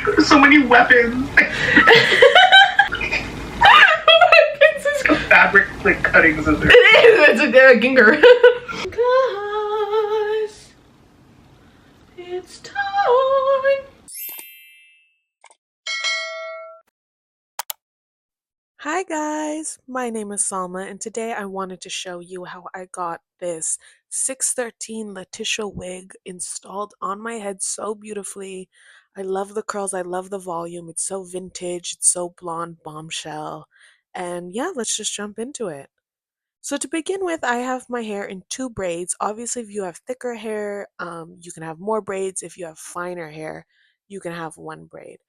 There's so many weapons. Fabric like cutting scissors. It is. It's a ginger. Guys, it's time. Hi guys, my name is Salma and today I wanted to show you how I got this 613 Latisha wig installed on my head so beautifully. I love the curls, I love the volume, it's so vintage, it's so blonde bombshell. And yeah, let's just jump into it. So to begin with, I have my hair in two braids. Obviously, if you have thicker hair, you can have more braids. If you have finer hair, you can have one braid.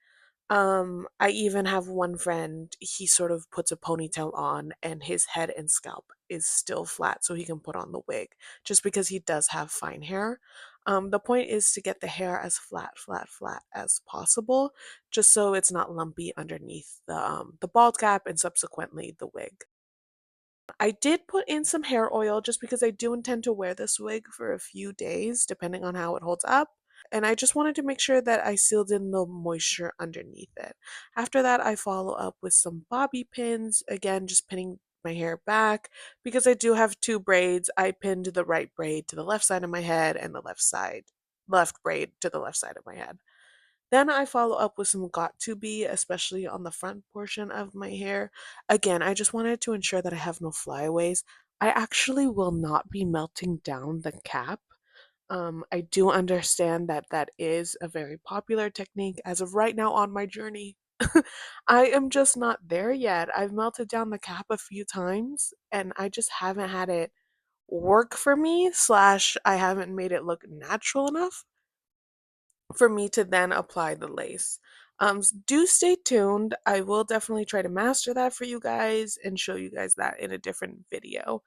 I even have one friend, he sort of puts a ponytail on and his head and scalp is still flat so he can put on the wig just because he does have fine hair. The point is to get the hair as flat as possible, just so it's not lumpy underneath the bald cap and subsequently the wig. I did put in some hair oil just because I do intend to wear this wig for a few days, depending on how it holds up. And I just wanted to make sure that I sealed in the moisture underneath it. After that, I follow up with some bobby pins, again, just pinning my hair back. Because I do have two braids, I pinned the right braid to the left side of my head and the left braid to the left side of my head. Then I follow up with some got to be, especially on the front portion of my hair. Again, I just wanted to ensure that I have no flyaways. I actually will not be melting down the cap. I do understand that that is a very popular technique as of right now on my journey. I am just not there yet. I've melted down the cap a few times and I just haven't had it work for me, slash, I haven't made it look natural enough for me to then apply the lace. Do stay tuned. I will definitely try to master that for you guys and show you guys that in a different video.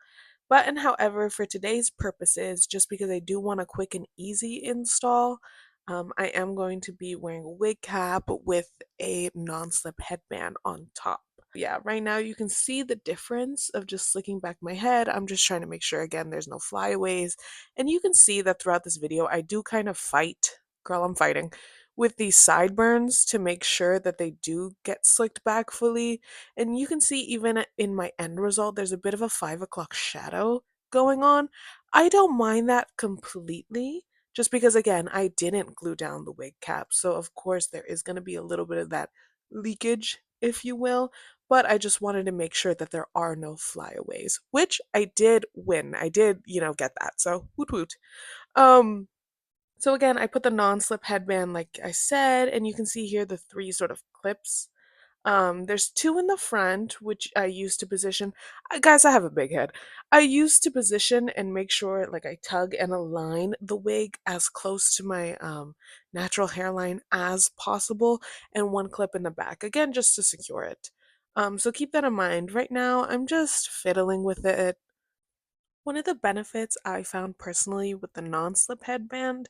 But and however, for today's purposes, just because I do want a quick and easy install, I am going to be wearing a wig cap with a non-slip headband on top. Yeah, right now you can see the difference of just slicking back my head. I'm just trying to make sure, again, there's no flyaways. And you can see that throughout this video, I do kind of fight, girl, I'm fighting, with these sideburns to make sure that they do get slicked back fully. And you can see even in my end result, there's a bit of a 5 o'clock shadow going on. I don't mind that completely, just because, again, I didn't glue down the wig cap. So, of course, there is going to be a little bit of that leakage, if you will. But I just wanted to make sure that there are no flyaways, which I did win. I did, get that. So, woot woot. Um, so again, I put the non-slip headband like I said, and you can see here the three sort of clips. There's two in the front, which I used to position. Guys, I have a big head. I used to position and make sure, like, I tug and align the wig as close to my natural hairline as possible, and one clip in the back, again, just to secure it. So keep that in mind. Right now, I'm just fiddling with it. One of the benefits I found personally with the non-slip headband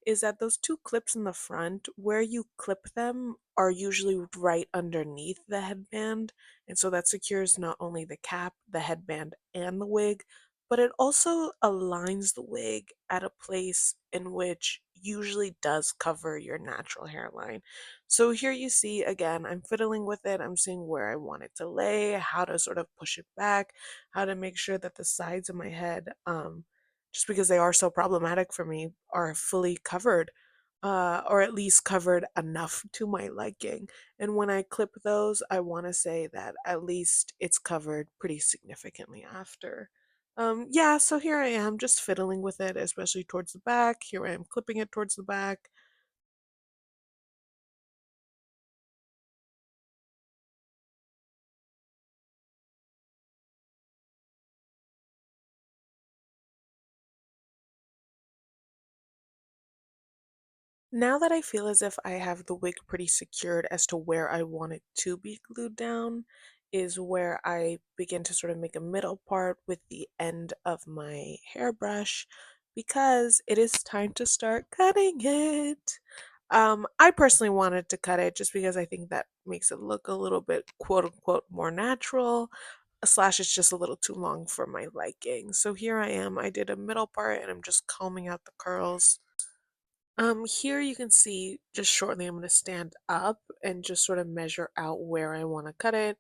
is that those two clips in the front, where you clip them, are usually right underneath the headband. And so that secures not only the cap, the headband, and the wig, but it also aligns the wig at a place in which usually does cover your natural hairline. So here you see, again, I'm fiddling with it. I'm seeing where I want it to lay, how to sort of push it back, how to make sure that the sides of my head, just because they are so problematic for me, are fully covered, or at least covered enough to my liking. And when I clip those, I want to say that at least it's covered pretty significantly after. Yeah, so here I am just fiddling with it, especially towards the back. Here I am clipping it towards the back. Now that I feel as if I have the wig pretty secured as to where I want it to be glued down, is where I begin to sort of make a middle part with the end of my hairbrush, because it is time to start cutting it. I personally wanted to cut it just because I think that makes it look a little bit quote unquote more natural, slash it's just a little too long for my liking. So here I am, I did a middle part and I'm just combing out the curls. Here you can see just shortly I'm going to stand up and just sort of measure out where I want to cut it.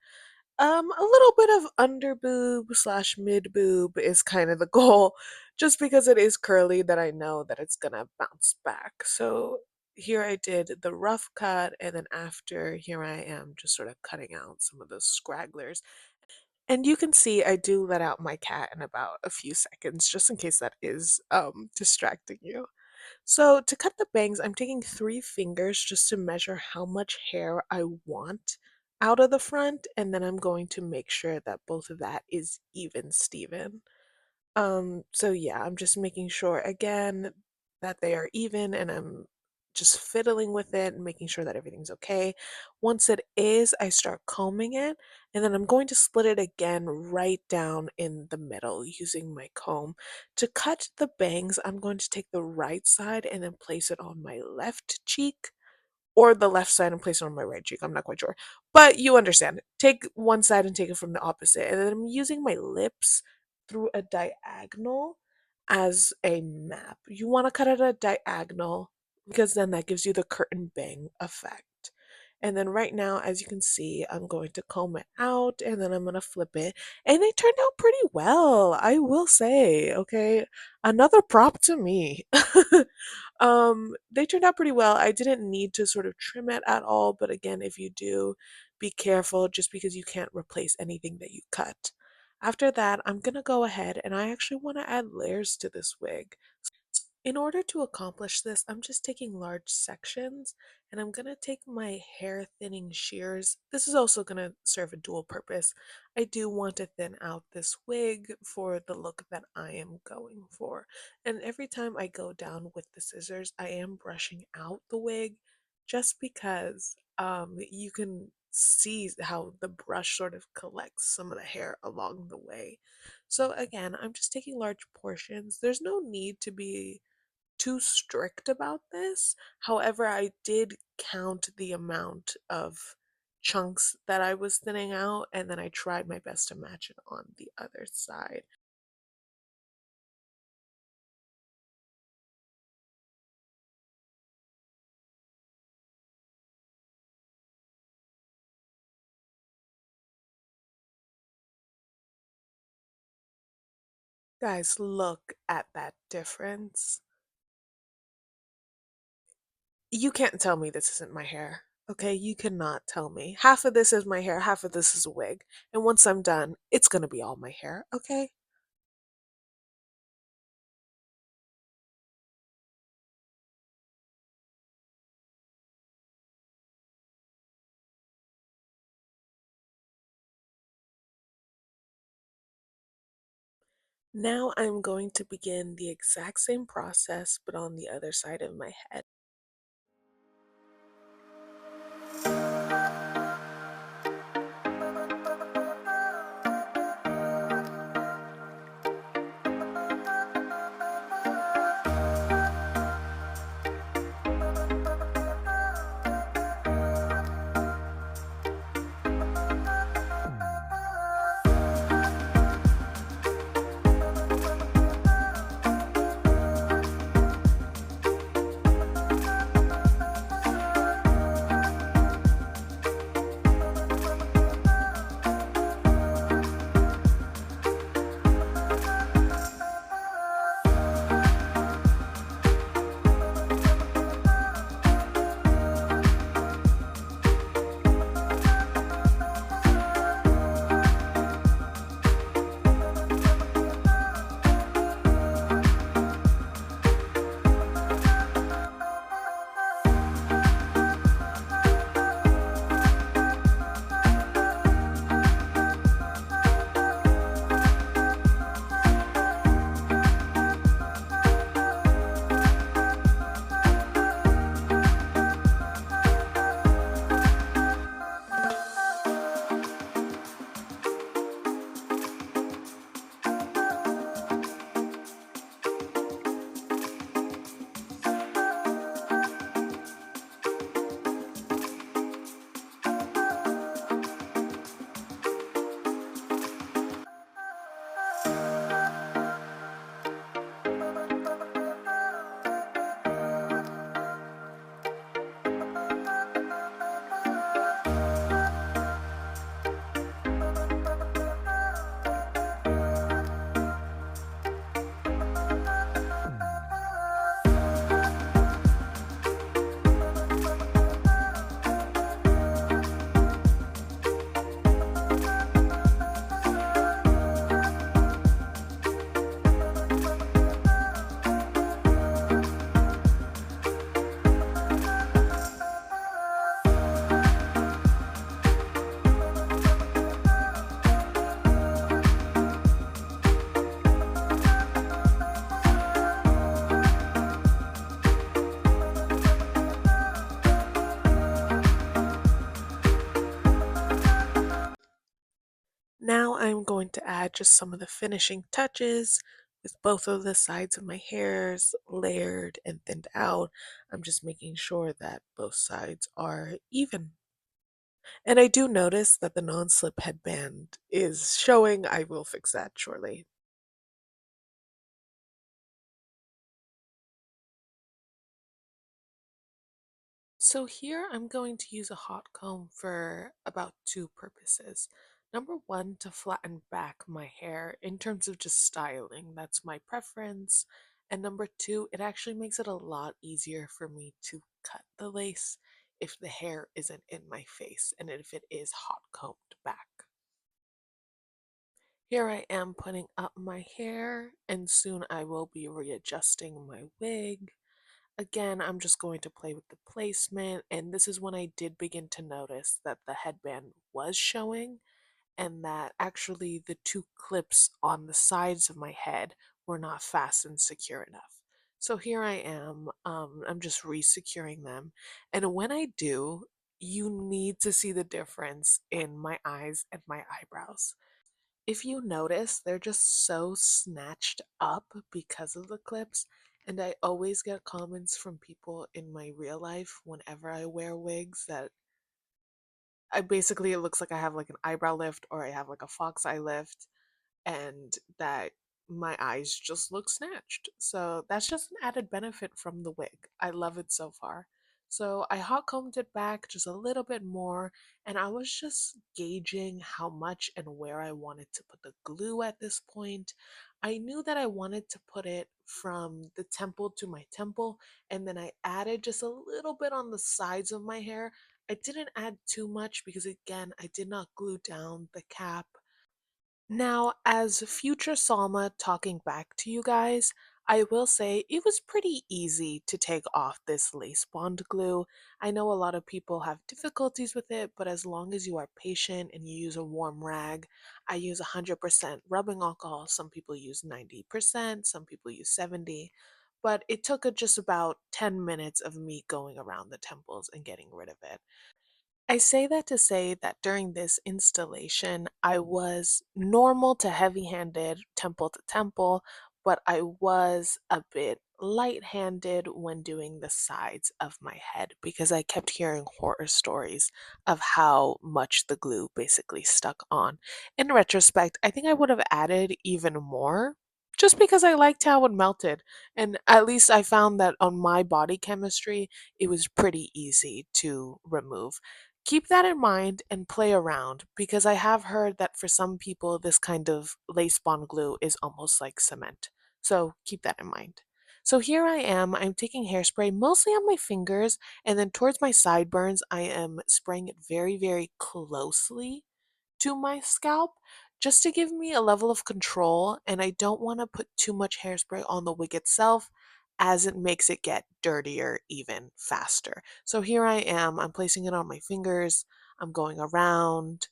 A little bit of under boob slash mid boob is kind of the goal, just because it is curly that I know that it's gonna bounce back. So here I did the rough cut, and then after, here I am just sort of cutting out some of those scragglers. And you can see I do let out my cat in about a few seconds, just in case that is distracting you. So to cut the bangs, I'm taking 3 fingers just to measure how much hair I want out of the front, and then I'm going to make sure that both of that is even Steven. So yeah, I'm just making sure again that they are even, and I'm just fiddling with it and making sure that everything's okay. Once it is, I start combing it, and then I'm going to split it again right down in the middle using my comb. To cut the bangs, I'm going to take the right side and then place it on my left cheek, or the left side and place it on my right cheek. I'm not quite sure. But you understand. Take one side and take it from the opposite. And then I'm using my lips through a diagonal as a map. You want to cut it at a diagonal because then that gives you the curtain bang effect. And then right now, as you can see, I'm going to comb it out and then I'm going to flip it. And they turned out pretty well, I will say. Okay. Another prop to me. They turned out pretty well. I didn't need to sort of trim it at all, but again, if you do, be careful just because you can't replace anything that you cut. After that, I'm gonna go ahead and I actually want to add layers to this wig. In order to accomplish this, I'm just taking large sections and I'm going to take my hair thinning shears. This is also going to serve a dual purpose. I do want to thin out this wig for the look that I am going for. And every time I go down with the scissors, I am brushing out the wig just because you can see how the brush sort of collects some of the hair along the way. So again, I'm just taking large portions. There's no need to be too strict about this. However, I did count the amount of chunks that I was thinning out, and then I tried my best to match it on the other side. Guys, look at that difference. You can't tell me this isn't my hair. Okay, you cannot tell me. Half of this is my hair, half of this is a wig. And once I'm done, it's gonna be all my hair, okay? Now I'm going to begin the exact same process, but on the other side of my head. I'm going to add just some of the finishing touches with both of the sides of my hairs layered and thinned out. I'm just making sure that both sides are even. And I do notice that the non-slip headband is showing. I will fix that shortly. So here I'm going to use a hot comb for about two purposes. Number one, to flatten back my hair in terms of just styling. That's my preference. And number two, it actually makes it a lot easier for me to cut the lace if the hair isn't in my face and if it is hot combed back. Here I am putting up my hair, and soon I will be readjusting my wig. Again, I'm just going to play with the placement, and this is when I did begin to notice that the headband was showing and that actually the two clips on the sides of my head were not fastened secure enough. So here I am, I'm just re-securing them. And when I do, you need to see the difference in my eyes and my eyebrows. If you notice, they're just so snatched up because of the clips. And I always get comments from people in my real life whenever I wear wigs that I basically it looks like I have like an eyebrow lift or I have like a fox eye lift and that my eyes just look snatched. So that's just an added benefit from the wig. I love it so far. So I hot combed it back just a little bit more, and I was just gauging how much and where I wanted to put the glue at this point. I knew that I wanted to put it from the temple to my temple, and then I added just a little bit on the sides of my hair. I didn't add too much because, again, I did not glue down the cap. Now, as future Salma talking back to you guys, I will say it was pretty easy to take off this lace bond glue. I know a lot of people have difficulties with it, but as long as you are patient and you use a warm rag, I use 100% rubbing alcohol. Some people use 90%, some people use 70, but it took just about 10 minutes of me going around the temples and getting rid of it. I say that to say that during this installation, I was normal to heavy handed, temple to temple, but I was a bit light handed when doing the sides of my head because I kept hearing horror stories of how much the glue basically stuck on. In retrospect, I think I would have added even more just because I liked how it melted. And at least I found that on my body chemistry, it was pretty easy to remove. Keep that in mind and play around because I have heard that for some people, this kind of lace bond glue is almost like cement. So keep that in mind. So here I am, I'm taking hairspray mostly on my fingers and then towards my sideburns, I am spraying it very, very closely to my scalp just to give me a level of control. And I don't want to put too much hairspray on the wig itself as it makes it get dirtier even faster. So here I am, I'm placing it on my fingers, I'm going around.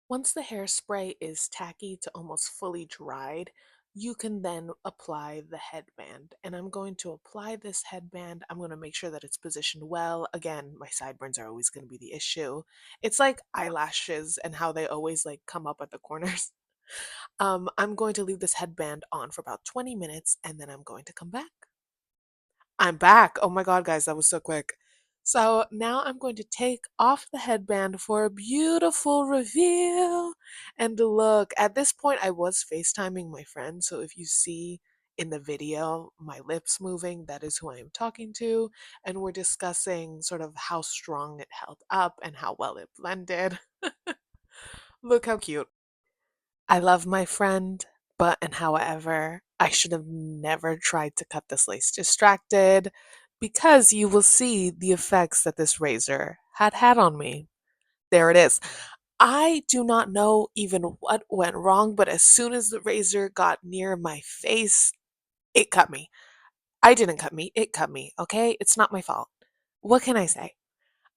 Once the hairspray is tacky to almost fully dried, you can then apply the headband. And I'm going to apply this headband. I'm going to make sure that it's positioned well. Again, my sideburns are always going to be the issue. It's like eyelashes and how they always like come up at the corners. I'm going to leave this headband on for about 20 minutes and then I'm going to come back. I'm back. Oh my God, guys, that was so quick. So now I'm going to take off the headband for a beautiful reveal. And look, at this point, I was FaceTiming my friend. So if you see in the video my lips moving, that is who I am talking to. And we're discussing sort of how strong it held up and how well it blended. Look how cute. I love my friend, but and however, I should have never tried to cut this lace distracted because you will see the effects that this razor had on me. There it is. I do not know even what went wrong, but as soon as the razor got near my face, it cut me. I didn't cut me, it cut me, okay? It's not my fault. What can I say?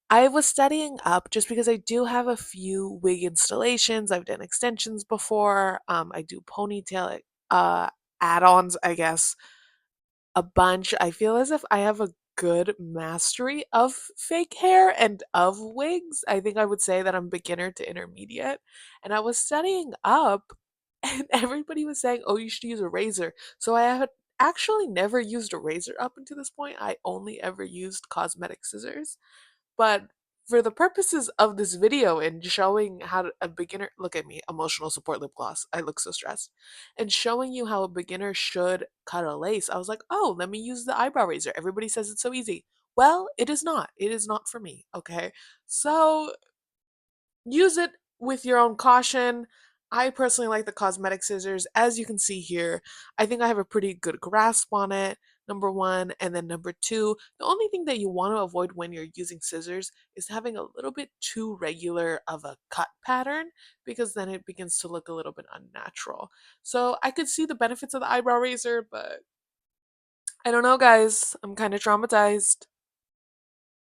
I was studying up just because I do have a few wig installations. I've done extensions before. I do ponytail uh add-ons, I guess, a bunch. I feel as if I have a good mastery of fake hair and of wigs. I think I would say that I'm beginner to intermediate. And I was studying up, and everybody was saying, oh, you should use a razor. So I had actually never used a razor up until this point. I only ever used cosmetic scissors. But for the purposes of this video and showing how a beginner, look at me, emotional support lip gloss. I look so stressed. And showing you how a beginner should cut a lace, I was like, oh, let me use the eyebrow razor. Everybody says it's so easy. Well, it is not. It is not for me. Okay. So use it with your own caution. I personally like the cosmetic scissors. As you can see here, I think I have a pretty good grasp on it, number one. And then number two, the only thing that you want to avoid when you're using scissors is having a little bit too regular of a cut pattern, because then it begins to look a little bit unnatural. So I could see the benefits of the eyebrow razor, but I don't know, guys. I'm kind of traumatized.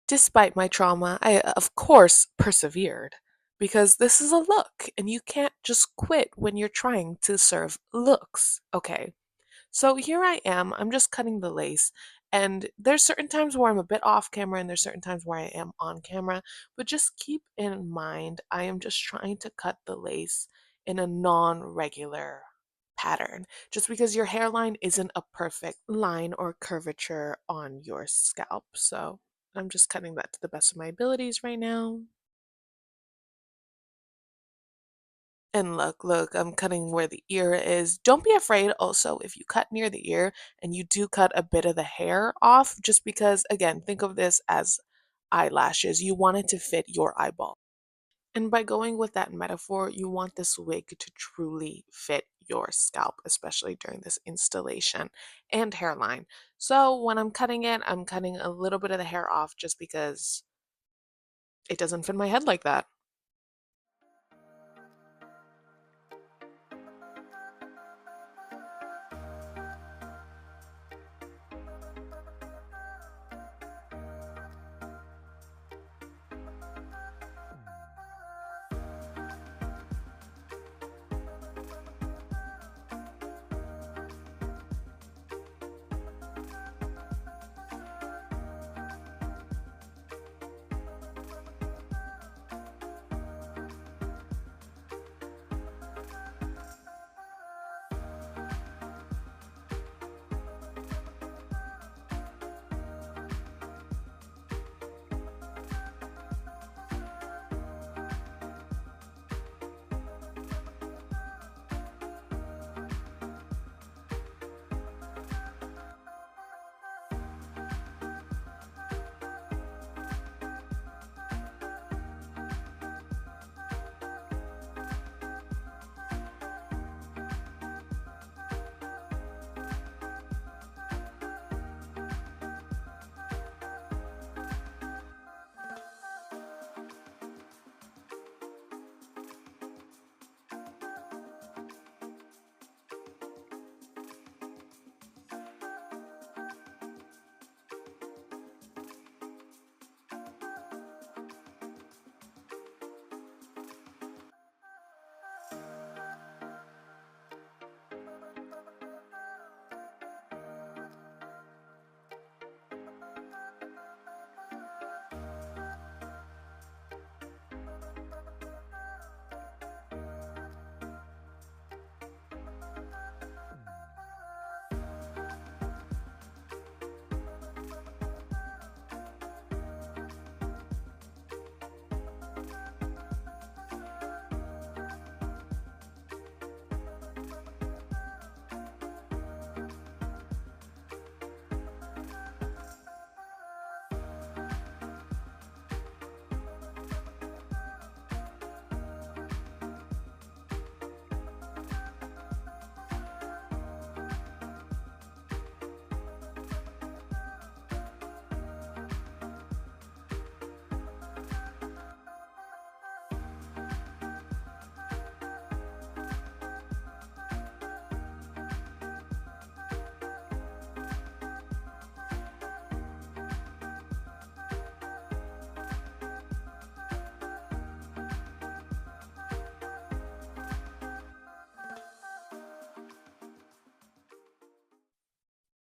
Despite my trauma, I of course persevered, because this is a look and you can't just quit when you're trying to serve looks. Okay, so here I am, I'm just cutting the lace, and there's certain times where I'm a bit off camera and there's certain times where I am on camera, but just keep in mind I am just trying to cut the lace in a non-regular pattern, just because your hairline isn't a perfect line or curvature on your scalp. So I'm just cutting that to the best of my abilities right now. And look, I'm cutting where the ear is. Don't be afraid also if you cut near the ear and you do cut a bit of the hair off, just because, again, think of this as eyelashes. You want it to fit your eyeball. And by going with that metaphor, you want this wig to truly fit your scalp, especially during this installation and hairline. So when I'm cutting it, I'm cutting a little bit of the hair off just because it doesn't fit my head like that.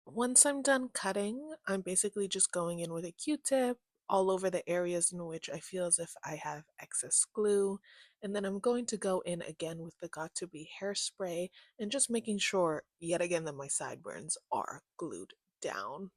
Once I'm done cutting, I'm basically just going in with a Q-tip all over the areas in which I feel as if I have excess glue. And then I'm going to go in again with the Got To Be hairspray and just making sure, yet again, that my sideburns are glued down.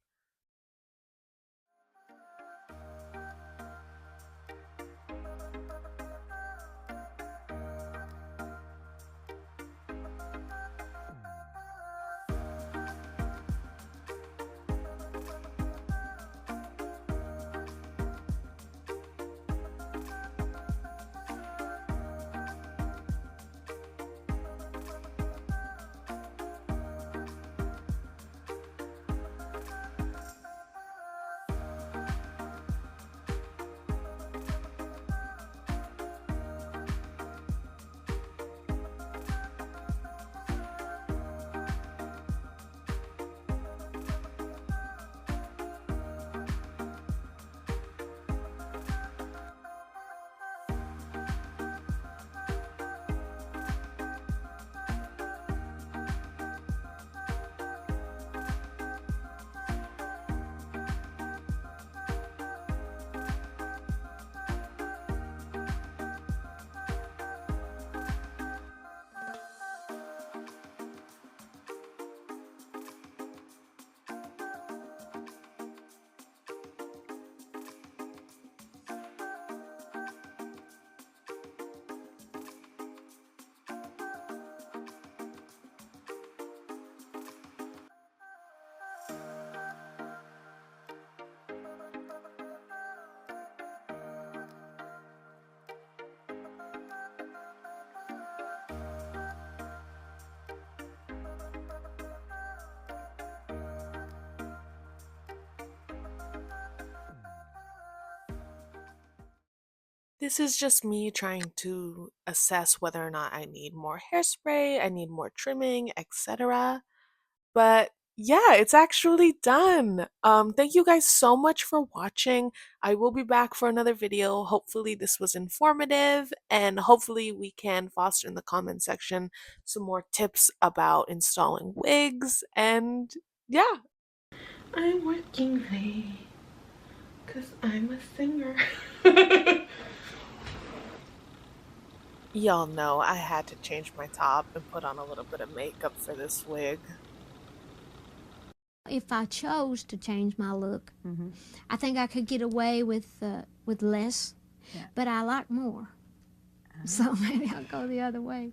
This is just me trying to assess whether or not I need more hairspray, I need more trimming, etc. But yeah, it's actually done. Thank you guys so much for watching. I will be back for another video. Hopefully this was informative, and hopefully we can foster in the comment section some more tips about installing wigs. And yeah, I'm working late because I'm a singer. Y'all know I had to change my top and put on a little bit of makeup for this wig. If I chose to change my look, I think I could get away with less, but I like more. So maybe I'll go the other way.